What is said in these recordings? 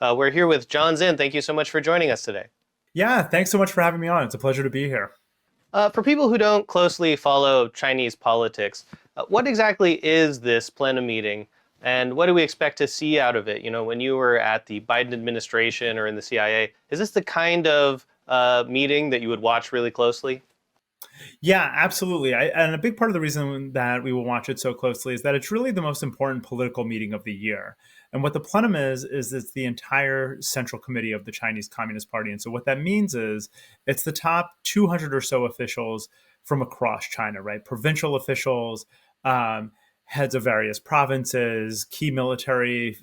We're here with Czin. Thank you so much for joining us today. Yeah, thanks so much for having me on. It's a pleasure to be here. For people who don't closely follow Chinese politics, what exactly is this Plenum meeting, and what do we expect to see out of it? You know, when you were at the Biden administration or in the CIA, is this the kind of meeting that you would watch really closely? Yeah, absolutely. And a big part of the reason that we will watch it so closely is that it's really the most important political meeting of the year. And what the plenum is it's the entire central committee of the Chinese Communist Party. And so what that means is it's the top 200 or so officials from across China, right? Provincial officials, um, heads of various provinces, key military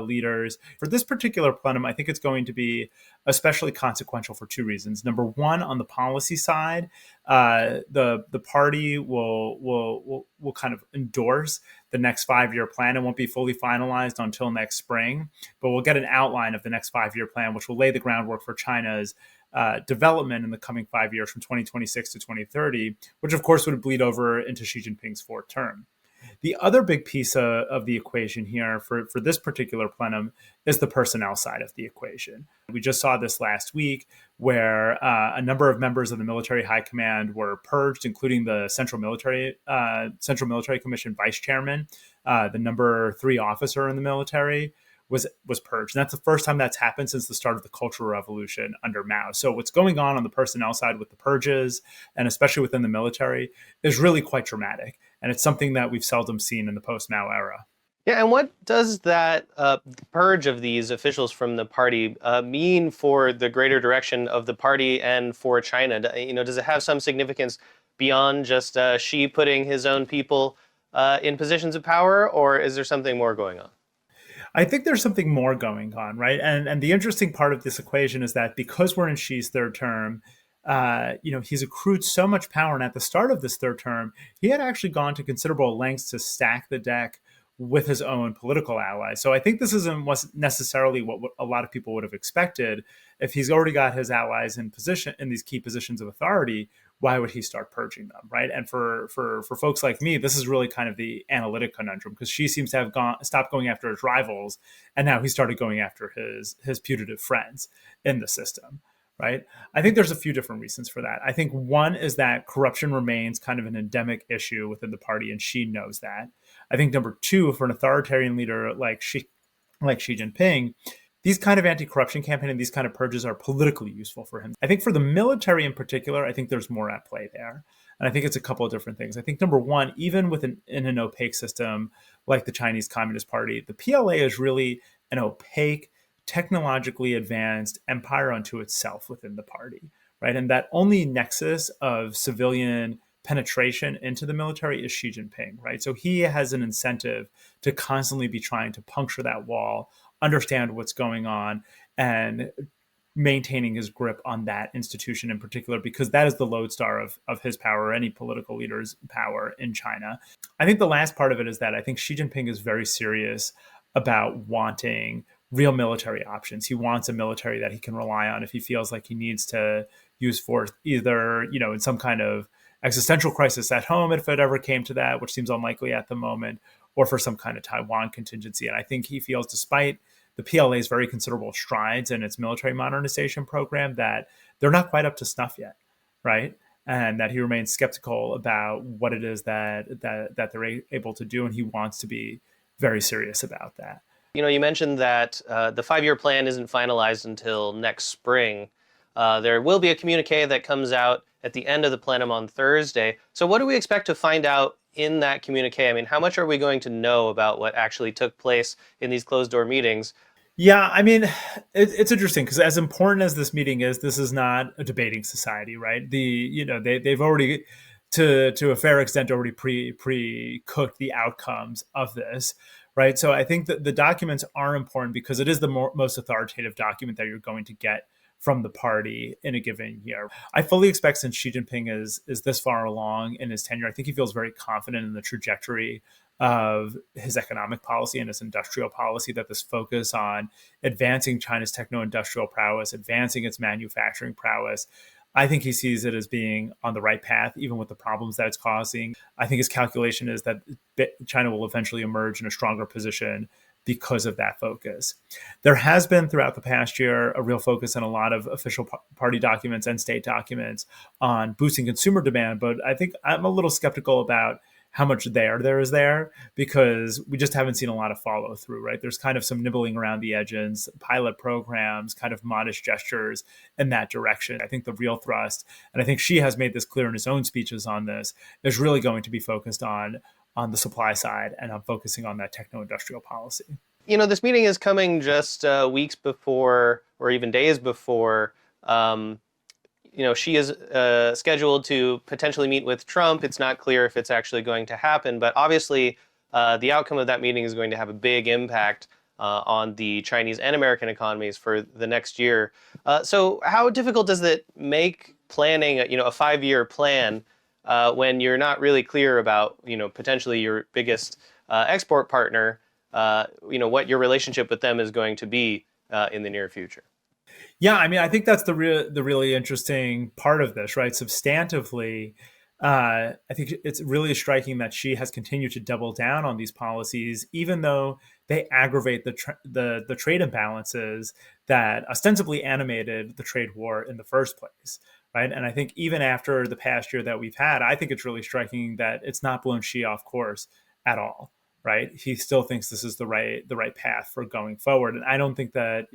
leaders. For this particular plenum, I think it's going to be especially consequential for two reasons. Number one, on the policy side, the party will kind of endorse the next 5 year plan. It won't be fully finalized until next spring, but we'll get an outline of the next 5 year plan, which will lay the groundwork for China's development in the coming 5 years from 2026 to 2030, which of course would bleed over into Xi Jinping's fourth term. The other big piece of the equation here for this particular plenum is the personnel side of the equation. We just saw this last week where a number of members of the military high command were purged, including the Central Military Commission vice chairman, the number three officer in the military. Was purged. And that's the first time that's happened since the start of the Cultural Revolution under Mao. So what's going on the personnel side with the purges, and especially within the military, is really quite dramatic. And it's something that we've seldom seen in the post-Mao era. Yeah, and what does that purge of these officials from the party mean for the greater direction of the party and for China? You know, does it have some significance beyond just Xi putting his own people in positions of power, or is there something more going on? I think there's something more going on, right? And the interesting part of this equation is that because we're in Xi's third term, he's accrued so much power, and at the start of this third term, he had actually gone to considerable lengths to stack the deck with his own political allies. So I think this isn't necessarily what a lot of people would have expected. If he's already got his allies in position in these key positions of authority, why would he start purging them, right? And for folks like me, this is really kind of the analytic conundrum, because she seems to have stopped going after his rivals, and now he started going after his putative friends in the system, right? I think there's a few different reasons for that. I think one is that corruption remains kind of an endemic issue within the party, and she knows that. I think number two, for an authoritarian leader like Xi Jinping, these kind of anti-corruption campaign and these kind of purges are politically useful for him. I think for the military in particular, I think there's more at play there. And I think it's a couple of different things. I think number one, even in an opaque system like the Chinese Communist Party, the PLA is really an opaque, technologically advanced empire unto itself within the party, right? And that only nexus of civilian penetration into the military is Xi Jinping, right? So he has an incentive to constantly be trying to puncture that wall, understand what's going on, and maintaining his grip on that institution in particular, because that is the lodestar of his power, or any political leader's power in China. I think the last part of it is that I think Xi Jinping is very serious about wanting real military options. He wants a military that he can rely on if he feels like he needs to use force, either, in some kind of existential crisis at home, if it ever came to that, which seems unlikely at the moment, or for some kind of Taiwan contingency. And I think he feels, despite the PLA's very considerable strides in its military modernization program, that they're not quite up to snuff yet, right? And that he remains skeptical about what it is that they're able to do, and he wants to be very serious about that. You know, you mentioned that the 5 year plan isn't finalized until next spring. There will be a communique that comes out at the end of the plenum on Thursday. So what do we expect to find out in that communique? I mean, how much are we going to know about what actually took place in these closed door meetings? Yeah, I mean, it's interesting because as important as this meeting is, this is not a debating society, right? They've already, to a fair extent, already pre cooked the outcomes of this, right? So I think that the documents are important because it is the most authoritative document that you're going to get from the party in a given year. I fully expect, since Xi Jinping is this far along in his tenure, I think he feels very confident in the trajectory of his economic policy and his industrial policy, that this focus on advancing China's techno-industrial prowess, advancing its manufacturing prowess, I think he sees it as being on the right path, even with the problems that it's causing. I think his calculation is that China will eventually emerge in a stronger position because of that focus. There has been throughout the past year a real focus on a lot of official party documents and state documents on boosting consumer demand, but I think I'm a little skeptical about how much there is there, because we just haven't seen a lot of follow through, right? There's kind of some nibbling around the edges, pilot programs, kind of modest gestures in that direction. I think the real thrust, and I think Xi has made this clear in his own speeches on this, is really going to be focused on the supply side and on focusing on that techno-industrial policy. This meeting is coming just weeks before, or even days before, she is scheduled to potentially meet with Trump. It's not clear if it's actually going to happen, but obviously the outcome of that meeting is going to have a big impact on the Chinese and American economies for the next year. So how difficult does it make planning, a 5-year plan when you're not really clear about, potentially your biggest export partner, what your relationship with them is going to be in the near future? Yeah, I mean, I think that's the really interesting part of this, right? Substantively, I think it's really striking that she has continued to double down on these policies, even though they aggravate the trade imbalances that ostensibly animated the trade war in the first place, right? And I think even after the past year that we've had, I think it's really striking that it's not blown Xi off course at all. Right, he still thinks this is the right path for going forward, and I don't think that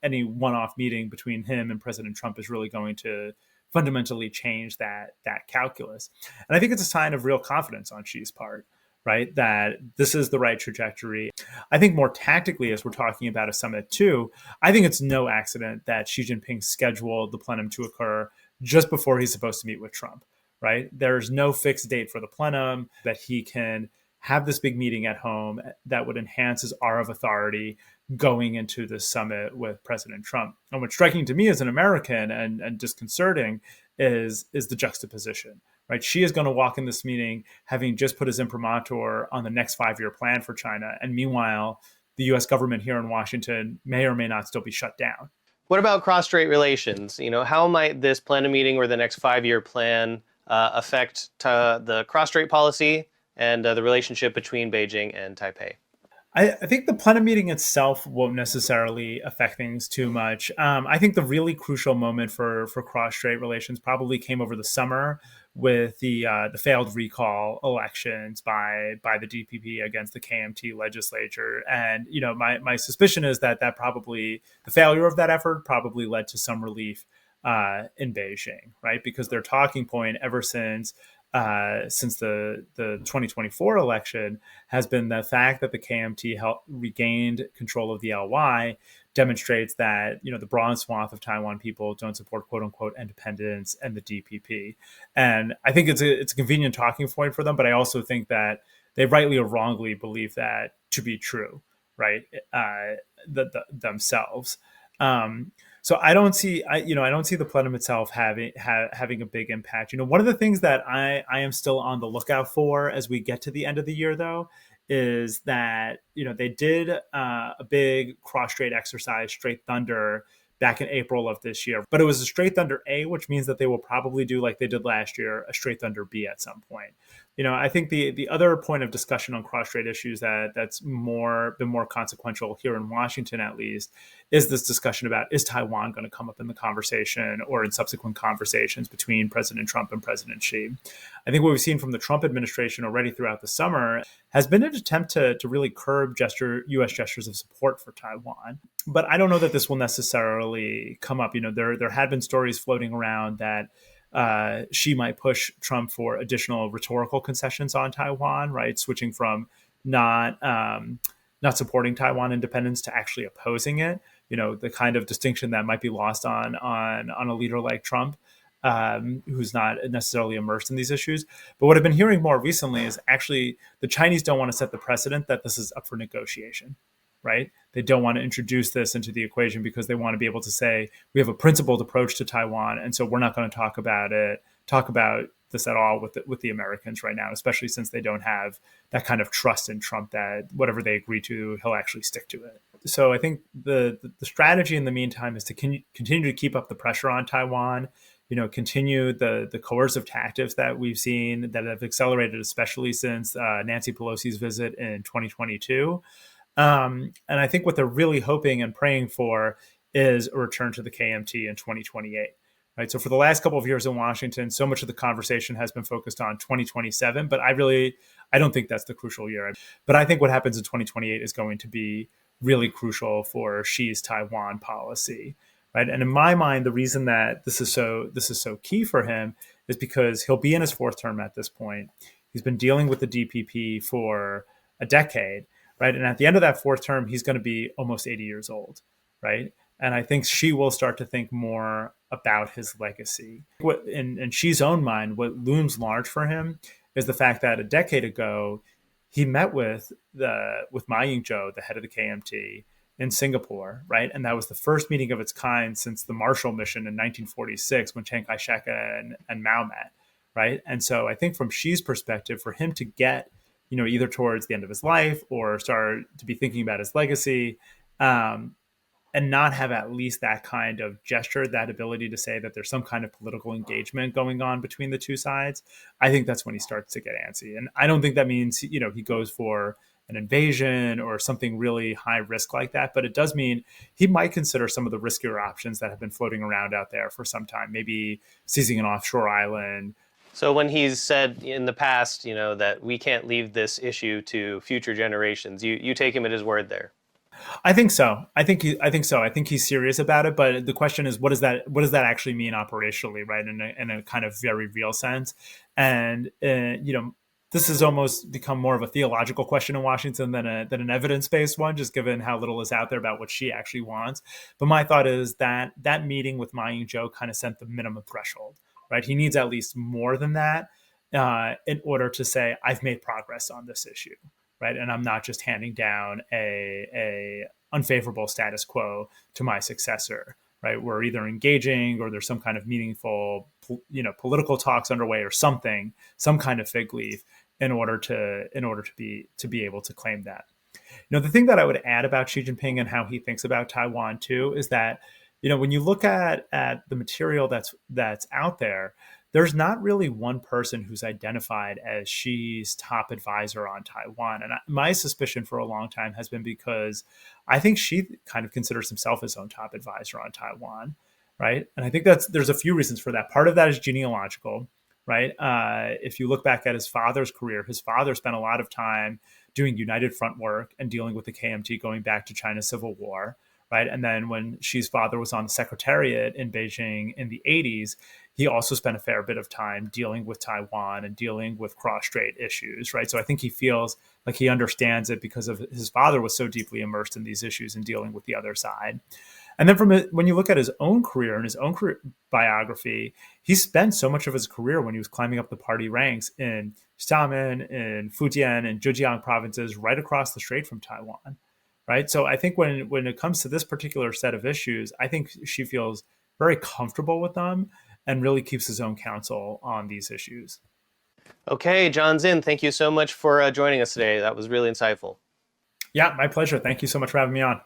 any one-off meeting between him and President Trump is really going to fundamentally change that calculus. And I think it's a sign of real confidence on Xi's part, right, that this is the right trajectory. I think more tactically, as we're talking about a summit too, I think it's no accident that Xi Jinping scheduled the plenum to occur just before he's supposed to meet with Trump. Right, there's no fixed date for the plenum, that he can have this big meeting at home that would enhance his aura of authority going into the summit with President Trump. And what's striking to me as an American and disconcerting is the juxtaposition, right? Xi is going to walk in this meeting having just put his imprimatur on the next 5-year plan for China. And meanwhile, the US government here in Washington may or may not still be shut down. What about cross-strait relations? How might this plenum meeting or the next 5-year plan affect the cross-strait policy and the relationship between Beijing and Taipei? I think the plenum meeting itself won't necessarily affect things too much. I think the really crucial moment for cross-strait relations probably came over the summer with the failed recall elections by the DPP against the KMT legislature. And my suspicion is that probably the failure of that effort probably led to some relief in Beijing, right? Because their talking point ever since the 2024 election has been the fact that the KMT regained control of the LY demonstrates that the broad swath of Taiwan people don't support quote unquote independence and the DPP. And I think it's a convenient talking point for them, but I also think that they rightly or wrongly believe that to be true, right? Themselves. So I don't see the plenum itself having a big impact. One of the things that I am still on the lookout for as we get to the end of the year, though, is that they did a big cross-strait exercise, Straight Thunder, back in April of this year. But it was a Straight Thunder A, which means that they will probably do, like they did last year, a Straight Thunder B at some point. I think the other point of discussion on cross-strait issues that's been more consequential here in Washington, at least, is this discussion about, is Taiwan going to come up in the conversation or in subsequent conversations between President Trump and President Xi? I think what we've seen from the Trump administration already throughout the summer has been an attempt to really curb U.S. gestures of support for Taiwan. But I don't know that this will necessarily come up. There had been stories floating around that Xi might push Trump for additional rhetorical concessions on Taiwan, right? Switching from not supporting Taiwan independence to actually opposing it. The kind of distinction that might be lost on a leader like Trump, who's not necessarily immersed in these issues. But what I've been hearing more recently is actually the Chinese don't want to set the precedent that this is up for negotiation. Right? They don't want to introduce this into the equation because they want to be able to say, we have a principled approach to Taiwan, and so we're not going to talk about this at all with the Americans right now, especially since they don't have that kind of trust in Trump that whatever they agree to, he'll actually stick to it. So I think the strategy in the meantime is to continue to keep up the pressure on Taiwan, continue the coercive tactics that we've seen that have accelerated, especially since Nancy Pelosi's visit in 2022. And I think what they're really hoping and praying for is a return to the KMT in 2028. Right. So for the last couple of years in Washington, so much of the conversation has been focused on 2027, but I don't think that's the crucial year. But I think what happens in 2028 is going to be really crucial for Xi's Taiwan policy. Right. And in my mind, the reason that this is so key for him is because he'll be in his fourth term at this point. He's been dealing with the DPP for a decade. Right. And at the end of that fourth term, he's going to be almost 80 years old. Right. And I think Xi will start to think more about his legacy. In Xi's own mind, what looms large for him is the fact that a decade ago, he met with Ma Ying-jeou, the head of the KMT, in Singapore, right? And that was the first meeting of its kind since the Marshall Mission in 1946, when Chiang Kai-shek and Mao met, right? And so I think from Xi's perspective, for him to get, either towards the end of his life or start to be thinking about his legacy, and not have at least that kind of gesture, that ability to say that there's some kind of political engagement going on between the two sides, I think that's when he starts to get antsy. And I don't think that means, he goes for an invasion or something really high risk like that, but it does mean he might consider some of the riskier options that have been floating around out there for some time, maybe seizing an offshore island. So when he's said in the past, that we can't leave this issue to future generations, you take him at his word there. I think so. I think so. I think he's serious about it. But the question is, what does that actually mean operationally, right? In a kind of very real sense. And this has almost become more of a theological question in Washington than an evidence-based one, just given how little is out there about what she actually wants. But my thought is that meeting with Ma Ying-jeou kind of set the minimum threshold, right? He needs at least more than that in order to say, I've made progress on this issue. Right. And I'm not just handing down a unfavorable status quo to my successor. Right. We're either engaging or there's some kind of meaningful, political talks underway or something, some kind of fig leaf in order to be able to claim that. The thing that I would add about Xi Jinping and how he thinks about Taiwan, too, is that, when you look at the material that's out there, there's not really one person who's identified as Xi's top advisor on Taiwan. And my suspicion for a long time has been because I think Xi kind of considers himself his own top advisor on Taiwan, right? And I think there's a few reasons for that. Part of that is genealogical, right? If you look back at his father's career, his father spent a lot of time doing United Front work and dealing with the KMT going back to China's Civil War. Right. And then when Xi's father was on the Secretariat in Beijing in the 80s, he also spent a fair bit of time dealing with Taiwan and dealing with cross-strait issues. Right. So I think he feels like he understands it because of his father was so deeply immersed in these issues and dealing with the other side. And then when you look at his own career and his own career biography, he spent so much of his career when he was climbing up the party ranks in Xiamen, in Fujian, and Zhejiang provinces right across the strait from Taiwan. Right. So I think when it comes to this particular set of issues, I think Xi feels very comfortable with them and really keeps his own counsel on these issues. Okay, John Czin, thank you so much for joining us today. That was really insightful. Yeah, my pleasure. Thank you so much for having me on.